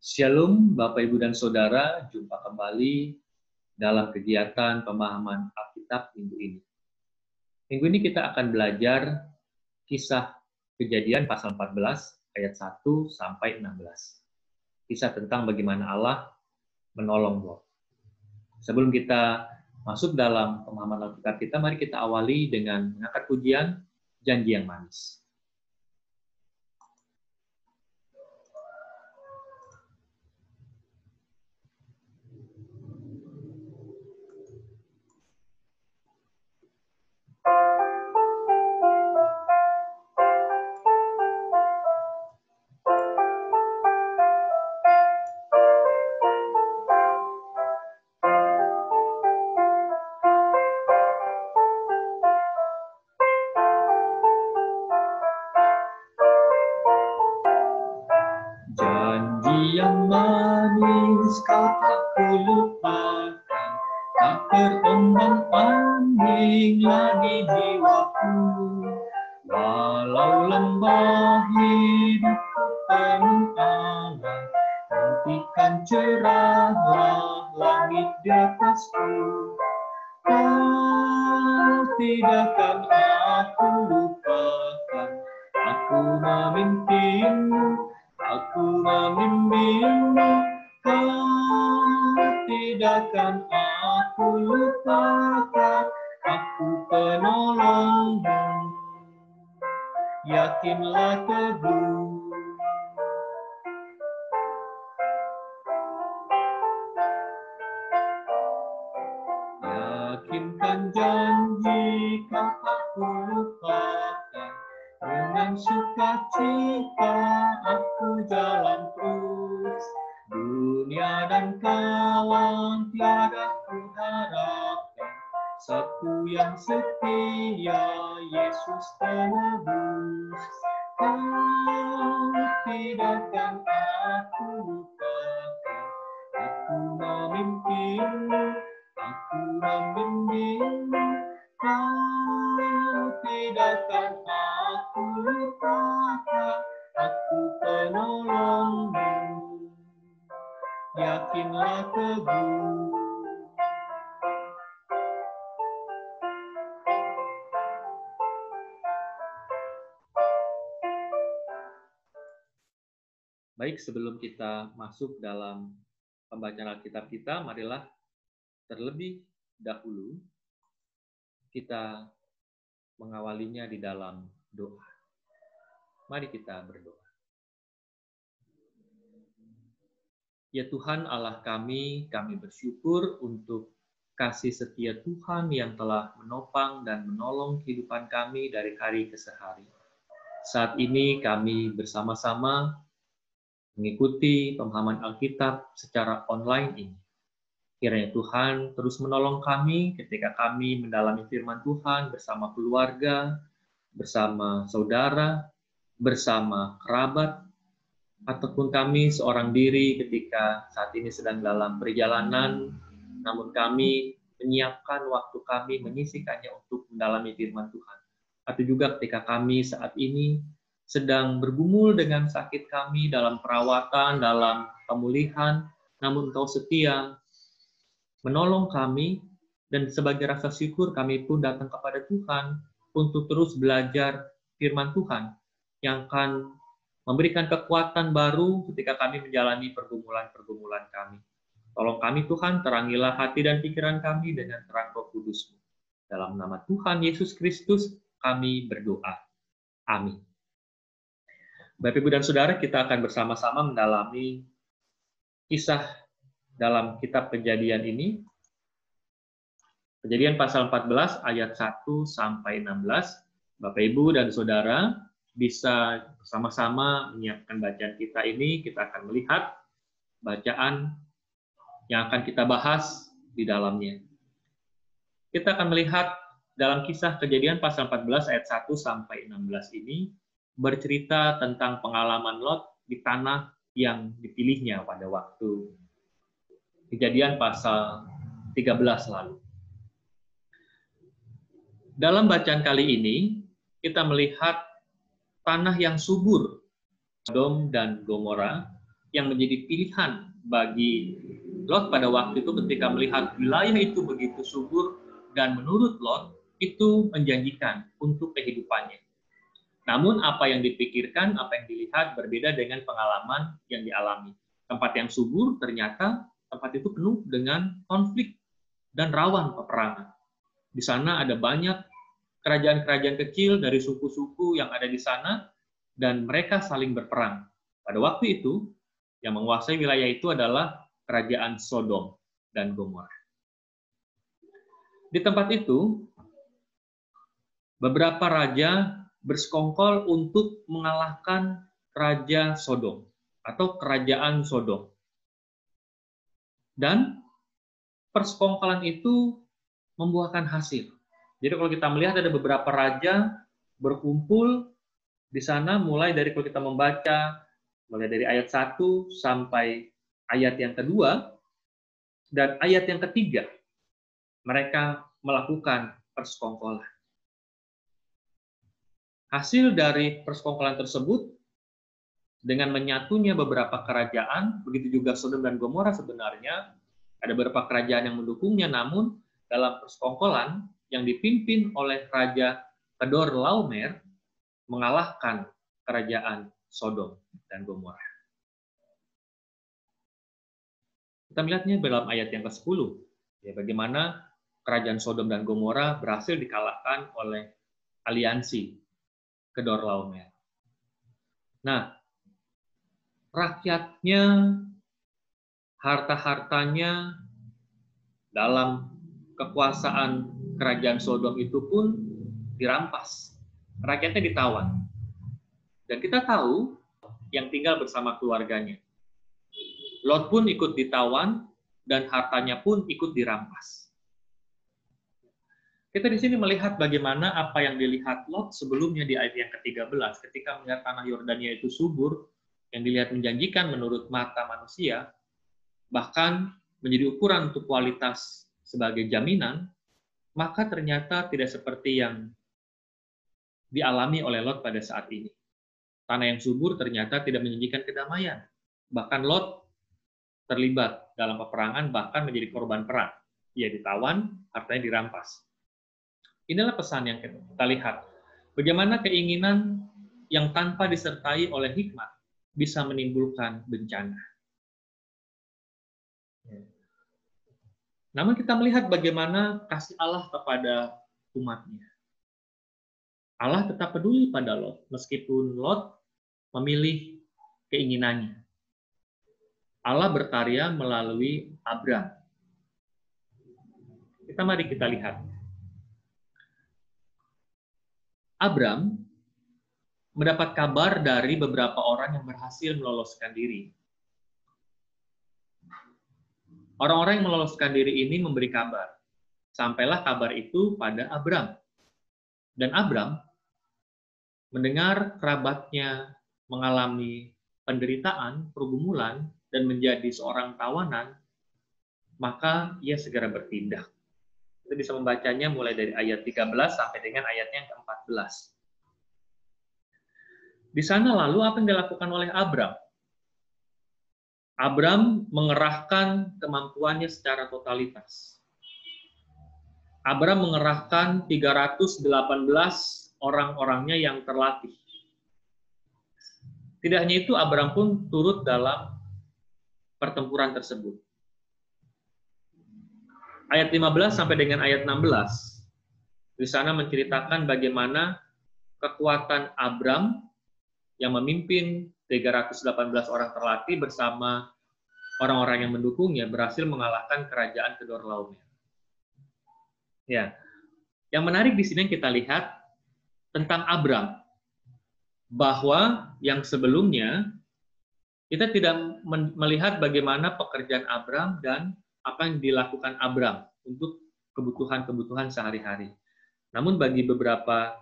Shalom Bapak Ibu dan Saudara, jumpa kembali dalam kegiatan pemahaman Alkitab minggu ini. Minggu ini kita akan belajar kisah Kejadian pasal 14 ayat 1 sampai 16. Kisah tentang bagaimana Allah menolong Lot. Sebelum kita masuk dalam pemahaman Alkitab kita, mari kita awali dengan mengangkat pujian Janji yang Manis. Janji yang manis kau tak kulupakan, tak terombang-ambing lagi jiwaku. Walau lembah hidupku penuh awan, nantikan cerahlah langit di atasku. Kau tidakkan aku lupakan, aku memimpinmu, aku membimbingmu, kau tidakkan aku lupakan, aku penolongmu, yakinlah teguh. Yakinkan janji kau tak lupakan, dengan sukacita aku jalan terus. Dunia dan kawan tiada ku harapkan, satu yang setia, Yesus penebus. Kau tidakkan aku lupakan, aku memimpinmu, aku membimbingmu, kau tidakkan aku lupakan, aku penolongmu, yakinlah teguh. Baik, sebelum kita masuk dalam pembacaan Alkitab kita, marilah terlebih dahulu kita mengawalinya di dalam doa. Mari kita berdoa. Ya Tuhan Allah kami bersyukur untuk kasih setia Tuhan yang telah menopang dan menolong kehidupan kami dari hari ke hari. Saat ini kami bersama-sama mengikuti pemahaman Alkitab secara online ini. Kiranya Tuhan terus menolong kami ketika kami mendalami firman Tuhan bersama keluarga, bersama saudara, bersama kerabat, ataupun kami seorang diri ketika saat ini sedang dalam perjalanan, namun kami menyiapkan waktu kami menyisihkannya untuk mendalami firman Tuhan. Atau juga ketika kami saat ini sedang bergumul dengan sakit kami dalam perawatan, dalam pemulihan, namun Engkau setia menolong kami, dan sebagai rasa syukur kami pun datang kepada Tuhan untuk terus belajar firman Tuhan yang akan memberikan kekuatan baru ketika kami menjalani pergumulan-pergumulan kami. Tolong kami Tuhan, terangilah hati dan pikiran kami dengan terang Roh Kudus-Mu. Dalam nama Tuhan Yesus Kristus kami berdoa. Amin. Bapak, Ibu, dan Saudara, kita akan bersama-sama mendalami kisah dalam kitab Kejadian ini. Kejadian pasal 14 ayat 1 sampai 16. Bapak, Ibu, dan Saudara bisa bersama-sama menyiapkan bacaan kita ini. Kita akan melihat bacaan yang akan kita bahas di dalamnya. Kita akan melihat dalam kisah Kejadian pasal 14 ayat 1 sampai 16 ini bercerita tentang pengalaman Lot di tanah yang dipilihnya pada waktu Kejadian pasal 13 lalu. Dalam bacaan kali ini, kita melihat tanah yang subur, Sodom dan Gomora, yang menjadi pilihan bagi Lot pada waktu itu ketika melihat wilayah itu begitu subur dan menurut Lot itu menjanjikan untuk kehidupannya. Namun apa yang dipikirkan, apa yang dilihat berbeda dengan pengalaman yang dialami. Tempat yang subur ternyata tempat itu penuh dengan konflik dan rawan peperangan. Di sana ada banyak kerajaan-kerajaan kecil dari suku-suku yang ada di sana dan mereka saling berperang. Pada waktu itu, yang menguasai wilayah itu adalah kerajaan Sodom dan Gomora. Di tempat itu, beberapa raja bersekongkol untuk mengalahkan Raja Sodom atau kerajaan Sodom. Dan persekongkolan itu membuahkan hasil. Jadi kalau kita melihat ada beberapa raja berkumpul di sana mulai dari kalau kita membaca mulai dari ayat 1 sampai ayat yang kedua dan ayat yang ketiga mereka melakukan persekongkolan. Hasil dari persekongkolan tersebut dengan menyatunya beberapa kerajaan, begitu juga Sodom dan Gomora sebenarnya ada beberapa kerajaan yang mendukungnya, namun dalam persekongkolan yang dipimpin oleh Raja Kedorlaomer mengalahkan kerajaan Sodom dan Gomora. Kita melihatnya dalam ayat yang ke-10, ya, bagaimana kerajaan Sodom dan Gomora berhasil dikalahkan oleh aliansi Kedorlaomer. Nah, rakyatnya, harta-hartanya dalam kekuasaan kerajaan Sodom itu pun dirampas. Rakyatnya ditawan. Dan kita tahu yang tinggal bersama keluarganya. Lot pun ikut ditawan dan hartanya pun ikut dirampas. Kita di sini melihat bagaimana apa yang dilihat Lot sebelumnya di ayat yang ke-13 ketika melihat tanah Yordania itu subur, yang dilihat menjanjikan menurut mata manusia, bahkan menjadi ukuran untuk kualitas sebagai jaminan, maka ternyata tidak seperti yang dialami oleh Lot pada saat ini. Tanah yang subur ternyata tidak menjanjikan kedamaian. Bahkan Lot terlibat dalam peperangan, bahkan menjadi korban perang. Ia ditawan, hartanya dirampas. Inilah pesan yang kita lihat. Bagaimana keinginan yang tanpa disertai oleh hikmat bisa menimbulkan bencana. Namun kita melihat bagaimana kasih Allah kepada umatnya. Allah tetap peduli pada Lot, meskipun Lot memilih keinginannya. Allah berkarya melalui Abram. Mari kita lihat. Abram mendapat kabar dari beberapa orang yang berhasil meloloskan diri. Orang-orang yang meloloskan diri ini memberi kabar. Sampailah kabar itu pada Abram. Dan Abram mendengar kerabatnya mengalami penderitaan, pergumulan, dan menjadi seorang tawanan, maka ia segera bertindak. Kita bisa membacanya mulai dari ayat 13 sampai dengan ayatnya yang ke-14. Di sana lalu apa yang dilakukan oleh Abram? Abram mengerahkan kemampuannya secara totalitas. Abram mengerahkan 318 orang-orangnya yang terlatih. Tidak hanya itu, Abram pun turut dalam pertempuran tersebut. Ayat 15 sampai dengan ayat 16, di sana menceritakan bagaimana kekuatan Abram yang memimpin 318 orang terlatih bersama orang-orang yang mendukungnya berhasil mengalahkan kerajaan Kedorlaomer. Ya, yang menarik di sini yang kita lihat tentang Abram, bahwa yang sebelumnya kita tidak melihat bagaimana pekerjaan Abram dan apa yang dilakukan Abram untuk kebutuhan-kebutuhan sehari-hari. Namun bagi beberapa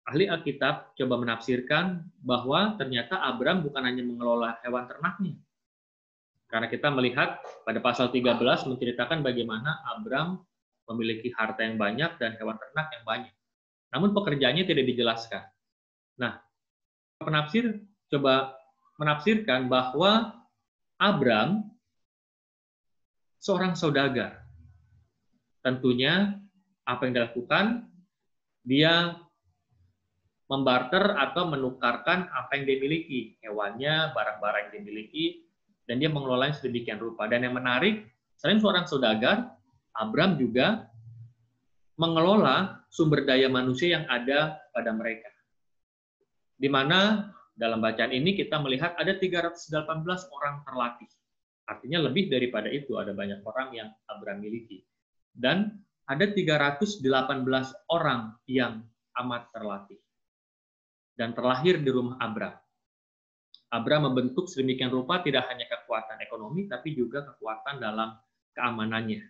ahli Alkitab coba menafsirkan bahwa ternyata Abram bukan hanya mengelola hewan ternaknya. Karena kita melihat pada pasal 13 menceritakan bagaimana Abram memiliki harta yang banyak dan hewan ternak yang banyak. Namun pekerjaannya tidak dijelaskan. Nah, penafsir coba menafsirkan bahwa Abram seorang saudagar. Tentunya apa yang dilakukan, dia membarter atau menukarkan apa yang dia miliki, hewannya, barang-barang yang dia miliki, dan dia mengelolanya sedemikian rupa. Dan yang menarik, selain seorang saudagar, Abram juga mengelola sumber daya manusia yang ada pada mereka. Di mana dalam bacaan ini kita melihat ada 318 orang terlatih. Artinya lebih daripada itu, ada banyak orang yang Abram miliki. Dan ada 318 orang yang amat terlatih dan terlahir di rumah Abram. Abram membentuk sedemikian rupa tidak hanya kekuatan ekonomi, tapi juga kekuatan dalam keamanannya.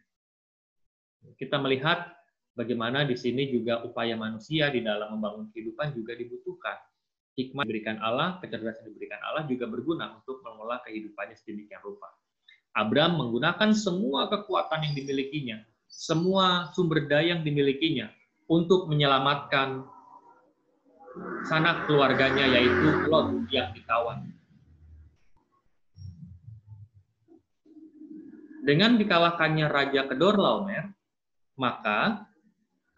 Kita melihat bagaimana di sini juga upaya manusia di dalam membangun kehidupan juga dibutuhkan. Hikmah diberikan Allah, kecerdasan diberikan Allah juga berguna untuk mengelola kehidupannya sedemikian rupa. Abram menggunakan semua kekuatan yang dimilikinya, semua sumber daya yang dimilikinya untuk menyelamatkan sanak keluarganya, yaitu Lot yang ditawan. Dengan dikalahkannya Raja Kedorlaomer, maka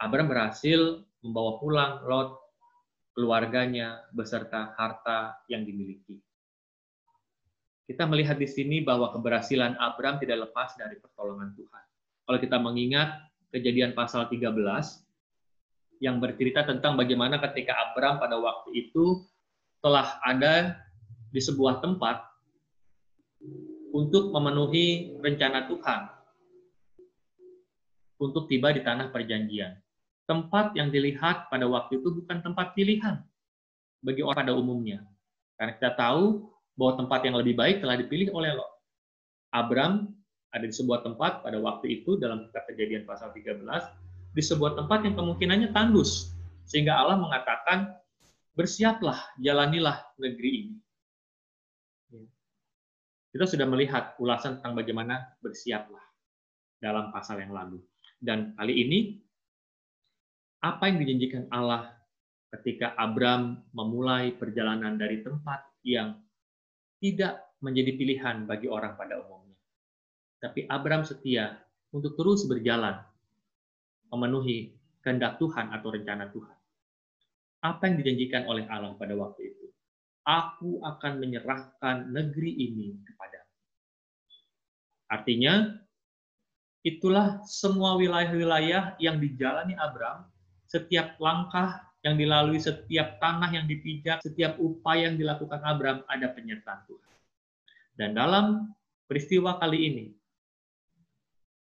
Abram berhasil membawa pulang Lot, keluarganya, beserta harta yang dimiliki. Kita melihat di sini bahwa keberhasilan Abram tidak lepas dari pertolongan Tuhan. Kalau kita mengingat Kejadian pasal 13, yang bercerita tentang bagaimana ketika Abram pada waktu itu telah ada di sebuah tempat untuk memenuhi rencana Tuhan untuk tiba di tanah perjanjian. Tempat yang dilihat pada waktu itu bukan tempat pilihan bagi orang pada umumnya. Karena kita tahu bahwa tempat yang lebih baik telah dipilih oleh Lot. Abram ada di sebuah tempat pada waktu itu dalam kitab Kejadian pasal 13, di sebuah tempat yang kemungkinannya tandus, sehingga Allah mengatakan, bersiaplah, jalanilah negeri ini. Kita sudah melihat ulasan tentang bagaimana bersiaplah dalam pasal yang lalu. Dan kali ini, apa yang dijanjikan Allah ketika Abram memulai perjalanan dari tempat yang tidak menjadi pilihan bagi orang pada umumnya. Tapi Abram setia untuk terus berjalan memenuhi kehendak Tuhan atau rencana Tuhan. Apa yang dijanjikan oleh Allah pada waktu itu? Aku akan menyerahkan negeri ini kepadamu. Artinya, itulah semua wilayah-wilayah yang dijalani Abram, setiap langkah yang dilalui, setiap tanah yang dipijak, setiap upaya yang dilakukan Abram, ada penyertaan Tuhan. Dan dalam peristiwa kali ini,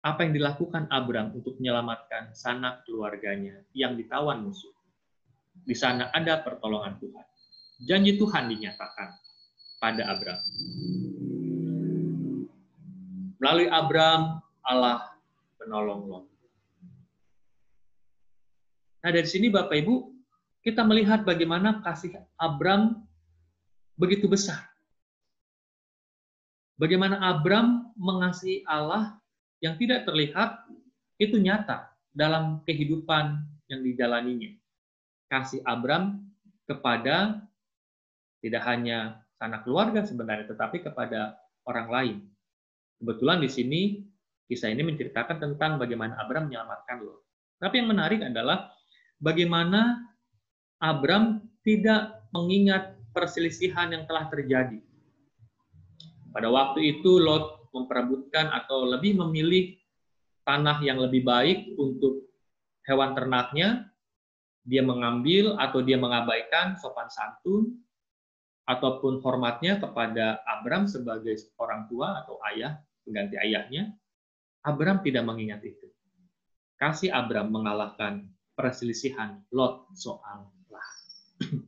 apa yang dilakukan Abram untuk menyelamatkan sanak keluarganya yang ditawan musuh? Di sana ada pertolongan Tuhan. Janji Tuhan dinyatakan pada Abram. Melalui Abram, Allah menolong Lot. Nah, dari sini Bapak Ibu, kita melihat bagaimana kasih Abram begitu besar. Bagaimana Abram mengasihi Allah yang tidak terlihat, itu nyata dalam kehidupan yang dijalaninya. Kasih Abram kepada tidak hanya sanak keluarga sebenarnya, tetapi kepada orang lain. Kebetulan di sini, kisah ini menceritakan tentang bagaimana Abram menyelamatkan Lot. Tapi yang menarik adalah bagaimana Abram tidak mengingat perselisihan yang telah terjadi. Pada waktu itu Lot memperebutkan atau lebih memilih tanah yang lebih baik untuk hewan ternaknya. Dia mengambil atau dia mengabaikan sopan santun ataupun hormatnya kepada Abram sebagai orang tua atau ayah, pengganti ayahnya. Abram tidak mengingat itu. Kasih Abram mengalahkan perselisihan Lot soal lahan.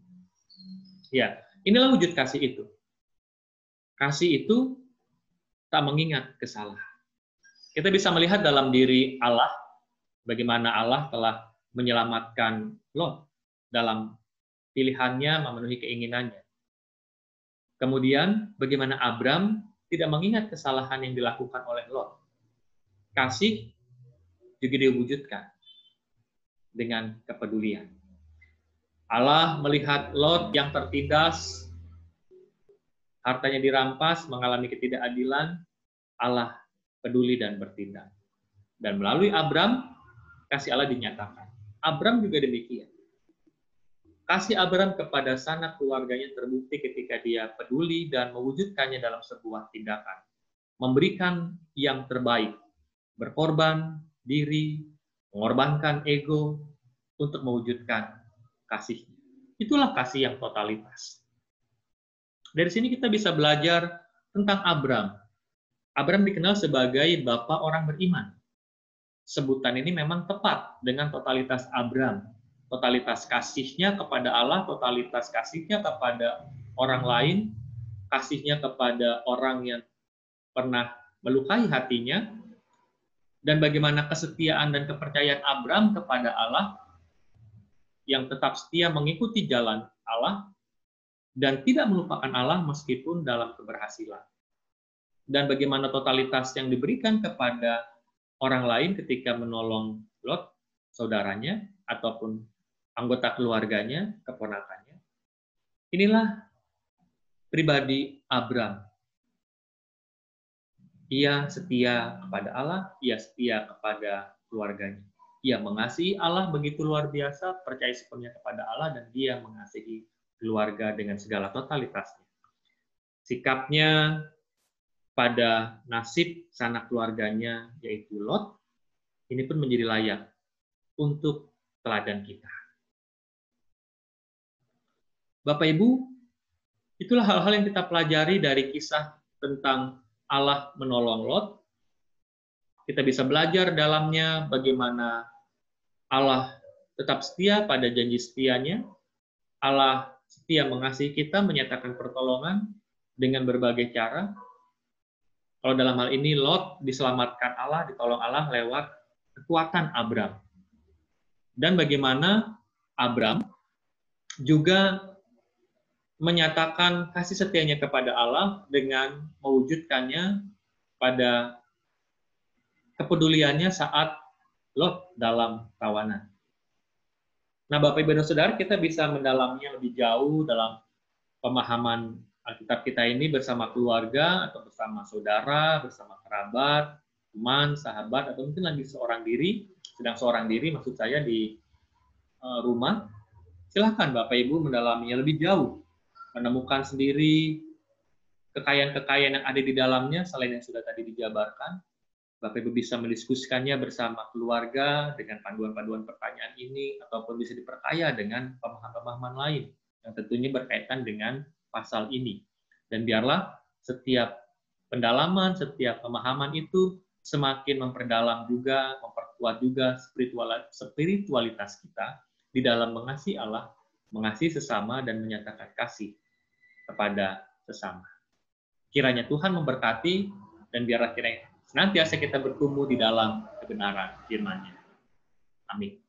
Ya, inilah wujud kasih itu. Kasih itu tak mengingat kesalahan. Kita bisa melihat dalam diri Allah, bagaimana Allah telah menyelamatkan Lot dalam pilihannya memenuhi keinginannya. Kemudian, bagaimana Abram tidak mengingat kesalahan yang dilakukan oleh Lot. Kasih juga diwujudkan dengan kepedulian. Allah melihat Lot yang tertindas, hartanya dirampas, mengalami ketidakadilan, Allah peduli dan bertindak. Dan melalui Abram, kasih Allah dinyatakan. Abram juga demikian. Kasih Abram kepada sanak keluarganya terbukti ketika dia peduli dan mewujudkannya dalam sebuah tindakan. Memberikan yang terbaik, berkorban diri, mengorbankan ego untuk mewujudkan kasihnya. Itulah kasih yang totalitas. Dari sini kita bisa belajar tentang Abram. Abram dikenal sebagai bapak orang beriman. Sebutan ini memang tepat dengan totalitas Abram. Totalitas kasihnya kepada Allah, totalitas kasihnya kepada orang lain, kasihnya kepada orang yang pernah melukai hatinya, dan bagaimana kesetiaan dan kepercayaan Abram kepada Allah yang tetap setia mengikuti jalan Allah dan tidak melupakan Allah meskipun dalam keberhasilan. Dan bagaimana totalitas yang diberikan kepada orang lain ketika menolong Lot, saudaranya, ataupun anggota keluarganya, keponakannya. Inilah pribadi Abram. Ia setia kepada Allah, ia setia kepada keluarganya. Ia mengasihi Allah begitu luar biasa, percaya sepenuhnya kepada Allah, dan dia mengasihi keluarga dengan segala totalitasnya. Sikapnya pada nasib sanak keluarganya, yaitu Lot, ini pun menjadi layak untuk teladan kita. Bapak Ibu, itulah hal-hal yang kita pelajari dari kisah tentang Allah menolong Lot. Kita bisa belajar dalamnya bagaimana Allah tetap setia pada janji setianya. Allah setia mengasihi kita, menyatakan pertolongan dengan berbagai cara. Kalau dalam hal ini Lot diselamatkan Allah, ditolong Allah lewat kekuatan Abram. Dan bagaimana Abram juga menyatakan kasih setianya kepada Allah dengan mewujudkannya pada kepeduliannya saat Lot dalam tawanan. Nah, Bapak Ibu dan Saudara, kita bisa mendalaminya lebih jauh dalam pemahaman Alkitab kita ini bersama keluarga atau bersama saudara, bersama kerabat, teman, sahabat, atau mungkin lagi seorang diri, sedang seorang diri maksud saya di rumah. Silahkan Bapak Ibu mendalaminya lebih jauh, menemukan sendiri kekayaan-kekayaan yang ada di dalamnya selain yang sudah tadi dijabarkan. Bapak Ibu bisa mendiskusikannya bersama keluarga dengan panduan-panduan pertanyaan ini, ataupun bisa diperkaya dengan pemahaman-pemahaman lain yang tentunya berkaitan dengan pasal ini. Dan biarlah setiap pendalaman, setiap pemahaman itu semakin memperdalam juga, memperkuat juga spiritualitas kita di dalam mengasihi Allah, mengasihi sesama, dan menyatakan kasih kepada sesama. Kiranya Tuhan memberkati, dan biarlah kiranya senantiasa kita bertumbuh di dalam kebenaran firman-Nya. Amin.